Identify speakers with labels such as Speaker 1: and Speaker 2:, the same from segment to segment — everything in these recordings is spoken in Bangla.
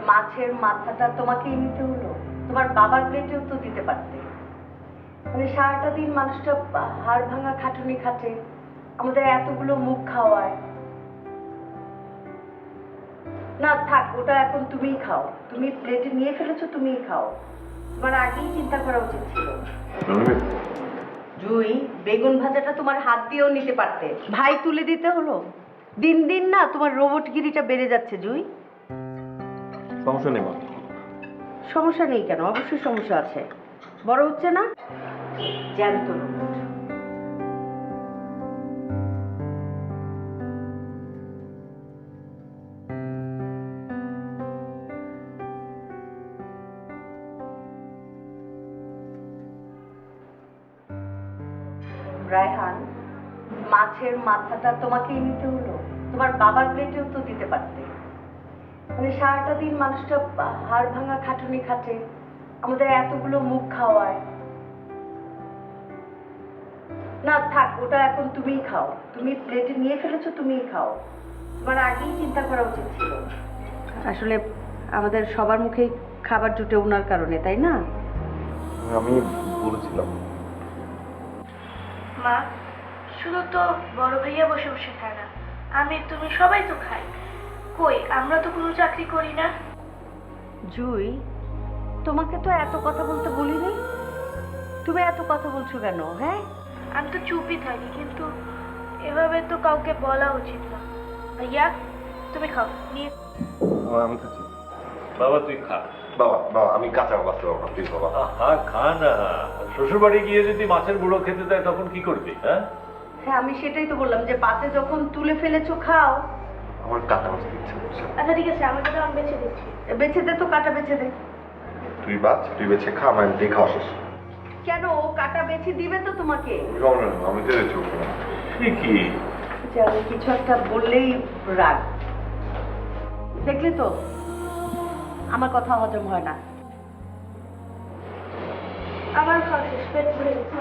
Speaker 1: মাছের মাথাটা তোমাকেই নিতে হলো? তোমার বাবার প্লেটেও তো দিতে পারতে। মানে সারাটা দিন মানুষটা হাড় ভাঙা খাটুনি খাটে, আমাদের এতগুলো মুখ খাওয়ায়। না থাক, ওটা এখন তুমিই খাও। তুমি প্লেটে নিয়ে ফেলেছো, তুমিই খাও। তোমার আগেই চিন্তা করা উচিত ছিল। জুই, বেগুন ভাজাটা তোমার হাত দিয়েও নিতে পারতে, ভাই তুলে দিতে হলো। দিন দিন না তোমার রোবটগিরিটা বেড়ে যাচ্ছে জুই।
Speaker 2: সমস্যা নেই মা।
Speaker 1: সমস্যা নেই কেন? অবশ্যই সমস্যা আছে। বড় হচ্ছে না জ্যান্ত রোবট। রায়হান, মাছের মাথাটা তোমাকেই নিতে হলো? তোমার বাবার প্লেটেও তো দিতে পারতে। মানে সারাটা দিন মানুষটা হাড় ভাঙা খাটুনি খাটে, আমাদের এতগুলো মুখ খাওয়ায়। না থাক, ওটা এখন তুমিই খাও। তুমি প্লেটে নিয়ে ফেলেছো, তুমিই খাও। তোমার আগেই চিন্তা করা উচিত ছিল। আসলে আমাদের সবার মুখেই খাবার জুটে ওনার কারণে, তাই না?
Speaker 2: আমি বলেছিলাম।
Speaker 3: মা, শুধু তো বড় ভাইয়া বসে বসে খায় না, আমি তুমি সবাই তো খাই। কই, আমরা তো কোনো চাকরি করি না।
Speaker 1: জুই, তোমাকে তো এত কথা বলতে বলিনি। তুমি এত কথা বলছো কেন? হ্যাঁ,
Speaker 3: আমি তো চুপই থাকি, কিন্তু এভাবে তো কাউকে বলা উচিত না। ভাইয়া, তুমি খাও নিয়ে।
Speaker 2: আমি খাচ্ছি।
Speaker 4: বাবা তুই খা।
Speaker 2: বাবা বাবা আমি কাঁচা বাঁচতে পারবো না, প্লিজ বাবা।
Speaker 4: হ্যাঁ খা না। শ্বশুর বাড়ি গিয়ে যদি মাছের গুঁড়ো খেতে দেয় তখন কি করবি? হ্যাঁ
Speaker 1: হ্যাঁ, আমি সেটাই তো বললাম যে পাতে যখন তুলে ফেলেছো খাও।
Speaker 2: আমার কাঁচা বাঁচতে ইচ্ছে করছে।
Speaker 3: আচ্ছা ঠিক আছে, আমাকে তো আমি বেছে দিচ্ছি।
Speaker 1: বেছে দে তো, কাটা বেছে দে।
Speaker 2: তুই বাঁচ, তুই বেছে খা, আমার দিয়ে খাওয়া শেষ।
Speaker 1: কেন? ও কাটা বেছে দিবে তো তোমাকে।
Speaker 2: আমি তো দিচ্ছি ওকে না।
Speaker 4: ঠিকই।
Speaker 1: যে আমি কিছু একটা বললেই রাগ। দেখলি তো আমার কথা হজম হয় না।
Speaker 3: আমার খাওয়া শেষ, পেট ভরে গেছে।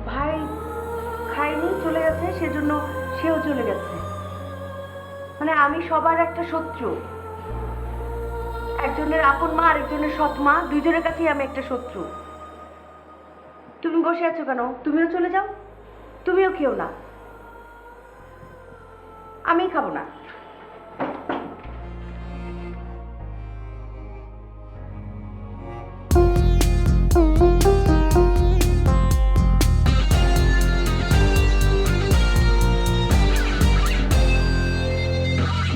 Speaker 1: ভাই খায়নি, চলে গেছে, সেজন্য সেও চলে গেছে। মানে আমি সবার একটা শত্রু। একজনের আপন মা, আরেকজনের সৎ মা, দুইজনের কাছেই আমি একটা শত্রু। তুমি বসে আছো কেন? তুমিও চলে যাও, তুমিও খেও না। আমি খাবো না।